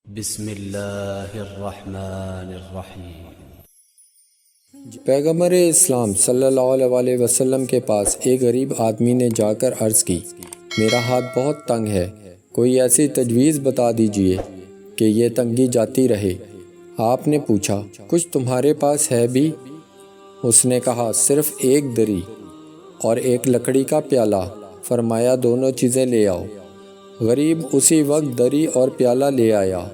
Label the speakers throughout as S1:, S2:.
S1: بسم اللہ الرحمن الرحیم۔
S2: پیغمبر اسلام صلی اللہ علیہ وسلم کے پاس ایک غریب آدمی نے جا کر عرض کی، میرا ہاتھ بہت تنگ ہے، کوئی ایسی تجویز بتا دیجئے کہ یہ تنگی جاتی رہے۔ آپ نے پوچھا، کچھ تمہارے پاس ہے بھی؟ اس نے کہا، صرف ایک دری اور ایک لکڑی کا پیالہ۔ فرمایا، دونوں چیزیں لے آؤ۔ غریب اسی وقت دری اور پیالہ لے آیا،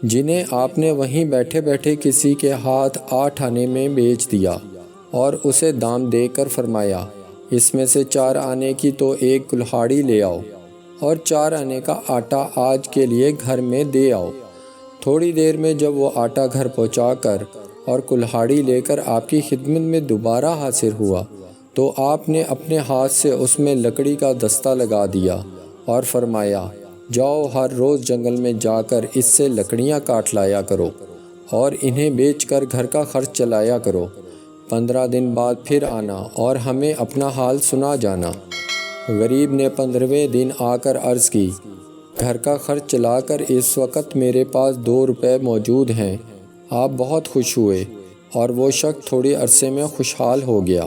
S2: جنہیں آپ نے وہیں بیٹھے بیٹھے کسی کے ہاتھ 8 آنے میں بیچ دیا اور اسے دام دے کر فرمایا، اس میں سے 4 آنے کی تو ایک کلہاڑی لے آؤ اور 4 آنے کا آٹا آج کے لیے گھر میں دے آؤ۔ تھوڑی دیر میں جب وہ آٹا گھر پہنچا کر اور کلہاڑی لے کر آپ کی خدمت میں دوبارہ حاضر ہوا تو آپ نے اپنے ہاتھ سے اس میں لکڑی کا دستہ لگا دیا اور فرمایا، جاؤ ہر روز جنگل میں جا کر اس سے لکڑیاں کاٹ لایا کرو اور انہیں بیچ کر گھر کا خرچ چلایا کرو۔ 15 دن بعد پھر آنا اور ہمیں اپنا حال سنا جانا۔ غریب نے 15ویں دن آ کر عرض کی، گھر کا خرچ چلا کر اس وقت میرے پاس 2 روپے موجود ہیں۔ آپ بہت خوش ہوئے اور وہ شخص تھوڑے عرصے میں خوشحال ہو گیا۔